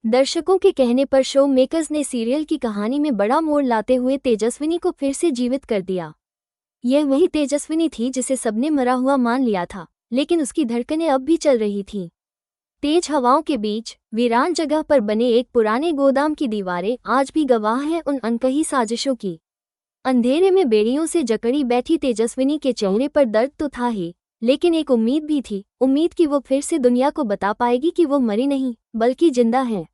दर्शकों के कहने पर शो मेकर्स ने सीरियल की कहानी में बड़ा मोड़ लाते हुए तेजस्विनी को फिर से जीवित कर दिया। यह वही तेजस्विनी थी जिसे सबने मरा हुआ मान लिया था, लेकिन उसकी धड़कनें अब भी चल रही थीं। तेज हवाओं के बीच वीरान जगह पर बने एक पुराने गोदाम की दीवारें आज भी गवाह हैं उन अनकही साजिशों की। अंधेरे में बेड़ियों से जकड़ी बैठी तेजस्विनी के चेहरे पर दर्द तो था ही, लेकिन एक उम्मीद भी थी, उम्मीद कि वो फिर से दुनिया को बता पाएगी कि वो मरी नहीं बल्कि जिंदा है।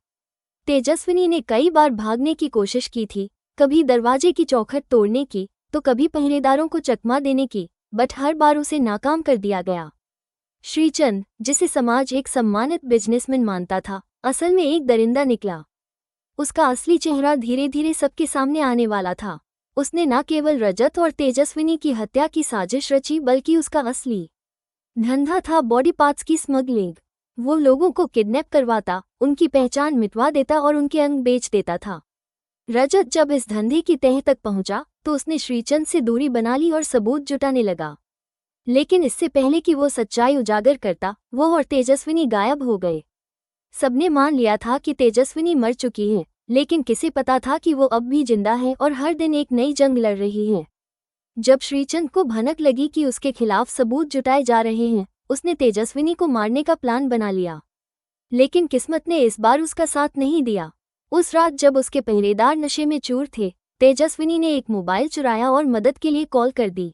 तेजस्विनी ने कई बार भागने की कोशिश की थी, कभी दरवाजे की चौखट तोड़ने की तो कभी पहरेदारों को चकमा देने की, बट हर बार उसे नाकाम कर दिया गया। श्रीचंद, जिसे समाज एक सम्मानित बिजनेसमैन मानता था, असल में एक दरिंदा निकला। उसका असली चेहरा धीरे धीरे सबके सामने आने वाला था। उसने न केवल रजत और तेजस्विनी की हत्या की साजिश रची बल्कि उसका असली धंधा था बॉडी पार्ट्स की स्मगलिंग। वो लोगों को किडनैप करवाता, उनकी पहचान मिटवा देता और उनके अंग बेच देता था। रजत जब इस धंधे की तह तक पहुंचा तो उसने श्रीचंद से दूरी बना ली और सबूत जुटाने लगा। लेकिन इससे पहले कि वो सच्चाई उजागर करता, वो और तेजस्विनी गायब हो गए। सबने मान लिया था कि तेजस्विनी मर चुकी है, लेकिन किसे पता था कि वो अब भी जिंदा है और हर दिन एक नई जंग लड़ रही है। जब श्रीचंद को भनक लगी कि उसके खिलाफ सबूत जुटाए जा रहे हैं, उसने तेजस्विनी को मारने का प्लान बना लिया। लेकिन किस्मत ने इस बार उसका साथ नहीं दिया। उस रात जब उसके पहरेदार नशे में चूर थे, तेजस्विनी ने एक मोबाइल चुराया और मदद के लिए कॉल कर दी।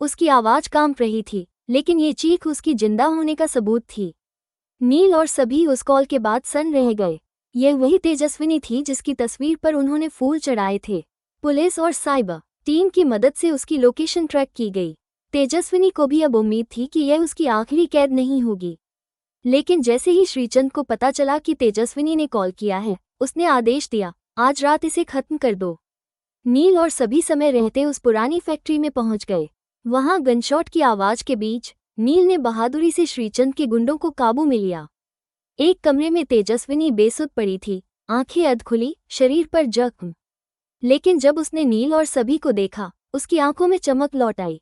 उसकी आवाज कांप रही थी, लेकिन ये चीख उसकी जिंदा होने का सबूत थी। नील और सभी उस कॉल के बाद सन्न रह गए। यह वही तेजस्विनी थी जिसकी तस्वीर पर उन्होंने फूल चढ़ाए थे। पुलिस और साइबर टीम की मदद से उसकी लोकेशन ट्रैक की गई। तेजस्विनी को भी अब उम्मीद थी कि यह उसकी आखिरी कैद नहीं होगी। लेकिन जैसे ही श्रीचंद को पता चला कि तेजस्विनी ने कॉल किया है, उसने आदेश दिया, आज रात इसे खत्म कर दो। नील और सभी समय रहते उस पुरानी फैक्ट्री में पहुंच गए। वहां गनशॉट की आवाज के बीच नील ने बहादुरी से श्रीचंद के गुंडों को काबू में लिया। एक कमरे में तेजस्विनी बेसुध पड़ी थी, आंखें अधखुली, शरीर पर जख्म। लेकिन जब उसने नील और सभी को देखा, उसकी आंखों में चमक लौट आई।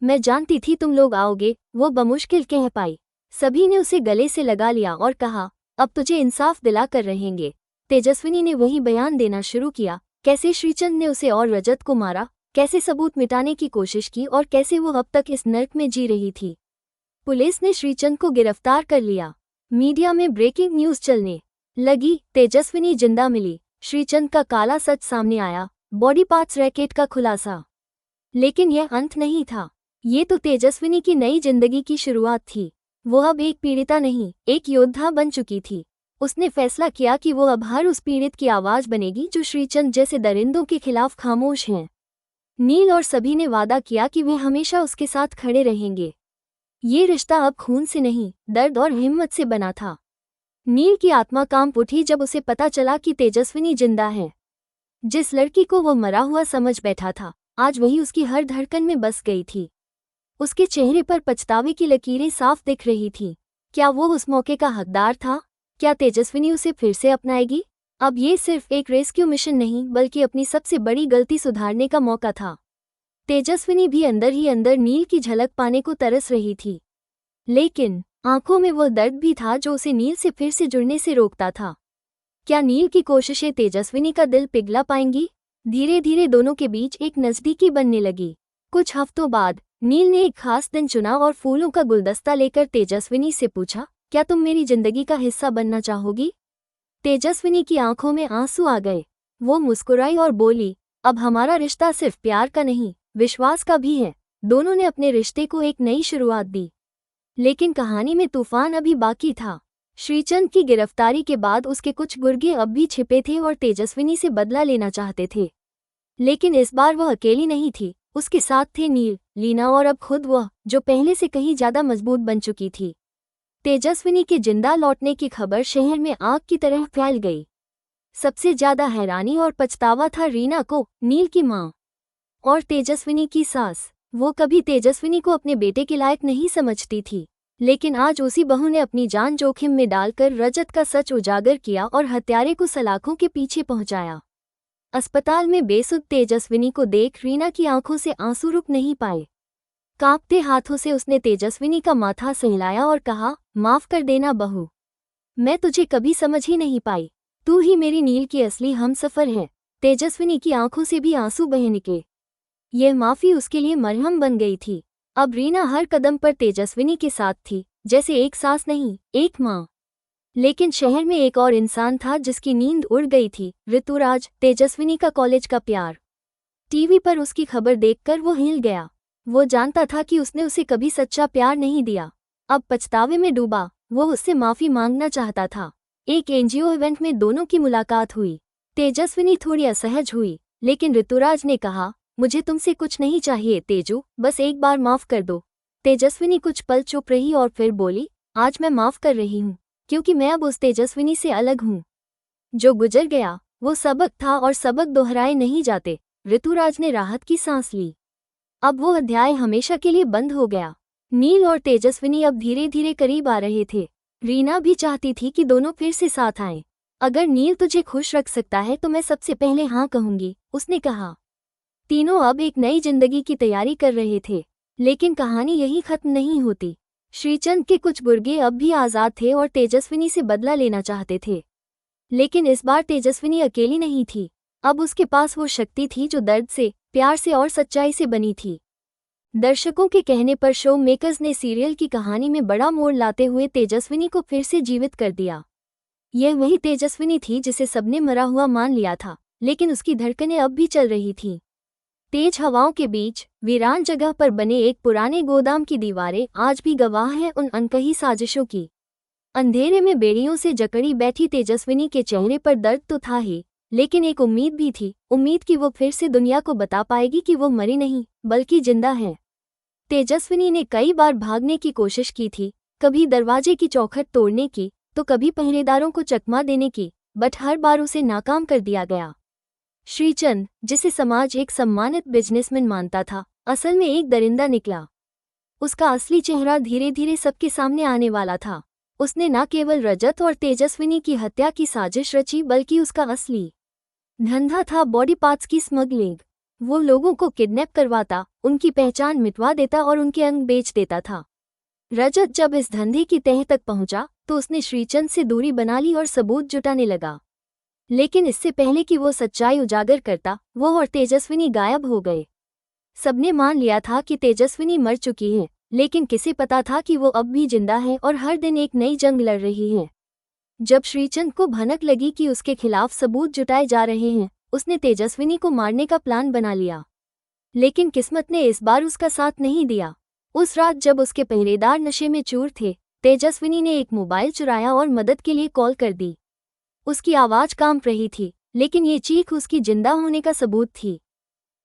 मैं जानती थी तुम लोग आओगे, वो बमुश्किल कह पाई। सभी ने उसे गले से लगा लिया और कहा, अब तुझे इंसाफ दिला कर रहेंगे। तेजस्विनी ने वही बयान देना शुरू किया, कैसे श्रीचंद ने उसे और रजत को मारा, कैसे सबूत मिटाने की कोशिश की और कैसे वो अब तक इस नर्क में जी रही थी। पुलिस ने श्रीचंद को गिरफ्तार कर लिया। मीडिया में ब्रेकिंग न्यूज चलने लगी, तेजस्विनी जिंदा मिली, श्रीचंद का काला सच सामने आया, बॉडी पार्ट्स रैकेट का खुलासा। लेकिन यह अंत नहीं था, ये तो तेजस्विनी की नई जिंदगी की शुरुआत थी। वो अब एक पीड़िता नहीं, एक योद्धा बन चुकी थी। उसने फैसला किया कि वो अब हर उस पीड़ित की आवाज बनेगी जो श्रीचंद जैसे दरिंदों के खिलाफ खामोश हैं। नील और सभी ने वादा किया कि वे हमेशा उसके साथ खड़े रहेंगे। ये रिश्ता अब खून से नहीं, दर्द और हिम्मत से बना था। नील की आत्मा कांप उठी जब उसे पता चला कि तेजस्विनी जिंदा है। जिस लड़की को वो मरा हुआ समझ बैठा था, आज वही उसकी हर धड़कन में बस गई थी। उसके चेहरे पर पछतावे की लकीरें साफ दिख रही थीं। क्या वो उस मौके का हकदार था? क्या तेजस्विनी उसे फिर से अपनाएगी? अब ये सिर्फ एक रेस्क्यू मिशन नहीं, बल्कि अपनी सबसे बड़ी गलती सुधारने का मौका था। तेजस्विनी भी अंदर ही अंदर नील की झलक पाने को तरस रही थी, लेकिन आंखों में वो दर्द भी था जो उसे नील से फिर से जुड़ने से रोकता था। क्या नील की कोशिशें तेजस्विनी का दिल पिघला पाएंगी? धीरे धीरे दोनों के बीच एक नज़दीकी बनने लगी। कुछ हफ्तों बाद नील ने एक खास दिन चुना और फूलों का गुलदस्ता लेकर तेजस्विनी से पूछा, क्या तुम मेरी जिंदगी का हिस्सा बनना चाहोगी? तेजस्विनी की आंखों में आंसू आ गए। वो मुस्कुराई और बोली, अब हमारा रिश्ता सिर्फ प्यार का नहीं, विश्वास का भी है। दोनों ने अपने रिश्ते को एक नई शुरुआत दी। लेकिन कहानी में तूफान अभी बाकी था। श्रीचंद की गिरफ्तारी के बाद उसके कुछ गुर्गे अब भी छिपे थे और तेजस्विनी से बदला लेना चाहते थे। लेकिन इस बार वह अकेली नहीं थी, उसके साथ थे नील, लीना और अब खुद वह, जो पहले से कहीं ज्यादा मजबूत बन चुकी थी। तेजस्विनी के जिंदा लौटने की खबर शहर में आग की तरह फैल गई। सबसे ज्यादा हैरानी और पछतावा था रीना को, नील की मां और तेजस्विनी की सास। वो कभी तेजस्विनी को अपने बेटे के लायक नहीं समझती थी, लेकिन आज उसी बहू ने अपनी जान जोखिम में डालकर रजत का सच उजागर किया और हत्यारे को सलाखों के पीछे पहुंचाया। अस्पताल में बेसुध तेजस्विनी को देख रीना की आंखों से आंसू रुक नहीं पाए। कांपते हाथों से उसने तेजस्विनी का माथा सहलाया और कहा, माफ कर देना बहू, मैं तुझे कभी समझ ही नहीं पाई। तू ही मेरी नील की असली हमसफर है। तेजस्विनी की आंखों से भी आंसू बह निकले। यह माफी उसके लिए मरहम बन गई थी। अब रीना हर कदम पर तेजस्विनी के साथ थी, जैसे एक सास नहीं, एक माँ। लेकिन शहर में एक और इंसान था जिसकी नींद उड़ गई थी। ऋतुराज, तेजस्विनी का कॉलेज का प्यार। टीवी पर उसकी खबर देखकर वो हिल गया। वो जानता था कि उसने उसे कभी सच्चा प्यार नहीं दिया। अब पछतावे में डूबा, वो उससे माफी मांगना चाहता था। एक एनजीओ इवेंट में दोनों की मुलाकात हुई। तेजस्विनी थोड़ी असहज हुई, लेकिन ऋतुराज ने कहा, मुझे तुमसे कुछ नहीं चाहिए तेजू, बस एक बार माफ कर दो। तेजस्विनी कुछ पल चुप रही और फिर बोली, आज मैं माफ कर रही हूँ, क्योंकि मैं अब उस तेजस्विनी से अलग हूँ। जो गुजर गया वो सबक था और सबक दोहराए नहीं जाते। ऋतुराज ने राहत की सांस ली। अब वो अध्याय हमेशा के लिए बंद हो गया। नील और तेजस्विनी अब धीरे धीरे करीब आ रहे थे। रीना भी चाहती थी कि दोनों फिर से साथ आएं। अगर नील तुझे खुश रख सकता है तो मैं सबसे पहले हाँ कहूंगी, उसने कहा। तीनों अब एक नई जिंदगी की तैयारी कर रहे थे, लेकिन कहानी यही खत्म नहीं होती। श्रीचंद के कुछ गुर्गे अब भी आजाद थे और तेजस्विनी से बदला लेना चाहते थे। लेकिन इस बार तेजस्विनी अकेली नहीं थी। अब उसके पास वो शक्ति थी जो दर्द से, प्यार से और सच्चाई से बनी थी। दर्शकों के कहने पर शो मेकर्स ने सीरियल की कहानी में बड़ा मोड़ लाते हुए तेजस्विनी को फिर से जीवित कर दिया। यह वही तेजस्विनी थी जिसे सबने मरा हुआ मान लिया था, लेकिन उसकी धड़कनें अब भी चल रही थीं। तेज हवाओं के बीच वीरान जगह पर बने एक पुराने गोदाम की दीवारें आज भी गवाह हैं उन अनकही साजिशों की। अंधेरे में बेड़ियों से जकड़ी बैठी तेजस्विनी के चेहरे पर दर्द तो था ही, लेकिन एक उम्मीद भी थी, उम्मीद कि वो फिर से दुनिया को बता पाएगी कि वो मरी नहीं, बल्कि जिंदा है। तेजस्विनी ने कई बार भागने की कोशिश की थी, कभी दरवाजे की चौखट तोड़ने की, तो कभी पहरेदारों को चकमा देने की, बट हर बार उसे नाकाम कर दिया गया। श्रीचंद, जिसे समाज एक सम्मानित बिजनेसमैन मानता था, असल में एक दरिंदा निकला। उसका असली चेहरा धीरे धीरे सबके सामने आने वाला था। उसने न केवल रजत और तेजस्विनी की हत्या की साजिश रची, बल्कि उसका असली धंधा था बॉडी पार्ट्स की स्मगलिंग। वो लोगों को किडनैप करवाता, उनकी पहचान मिटवा देता और उनके अंग बेच देता था। रजत जब इस धंधे की तह तक पहुंचा तो उसने श्रीचंद से दूरी बना ली और सबूत जुटाने लगा। लेकिन इससे पहले कि वो सच्चाई उजागर करता, वो और तेजस्विनी गायब हो गए। सबने मान लिया था कि तेजस्विनी मर चुकी है, लेकिन किसे पता था कि वो अब भी जिंदा है और हर दिन एक नई जंग लड़ रही है। जब श्रीचंद को भनक लगी कि उसके खिलाफ सबूत जुटाए जा रहे हैं, उसने तेजस्विनी को मारने का प्लान बना लिया। लेकिन किस्मत ने इस बार उसका साथ नहीं दिया। उस रात जब उसके पहरेदार नशे में चूर थे, तेजस्विनी ने एक मोबाइल चुराया और मदद के लिए कॉल कर दी। उसकी आवाज कांप रही थी, लेकिन ये चीख उसकी जिंदा होने का सबूत थी।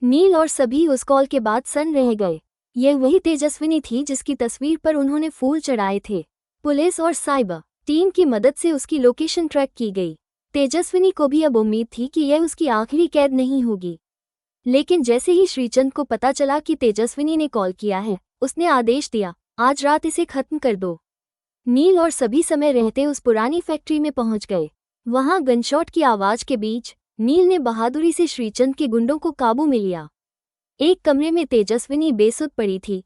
नील और सभी उस कॉल के बाद सन्न रह गए। यह वही तेजस्विनी थी जिसकी तस्वीर पर उन्होंने फूल चढ़ाए थे। पुलिस और साइबर टीम की मदद से उसकी लोकेशन ट्रैक की गई। तेजस्विनी को भी अब उम्मीद थी कि यह उसकी आखिरी कैद नहीं होगी। लेकिन जैसे ही श्रीचंद को पता चला कि तेजस्विनी ने कॉल किया है, उसने आदेश दिया, आज रात इसे खत्म कर दो। नील और सभी समय रहते उस पुरानी फैक्ट्री में पहुंच गए। वहां गनशॉट की आवाज के बीच नील ने बहादुरी से श्रीचंद के गुंडों को काबू में लिया। एक कमरे में तेजस्विनी बेसुध पड़ी थी।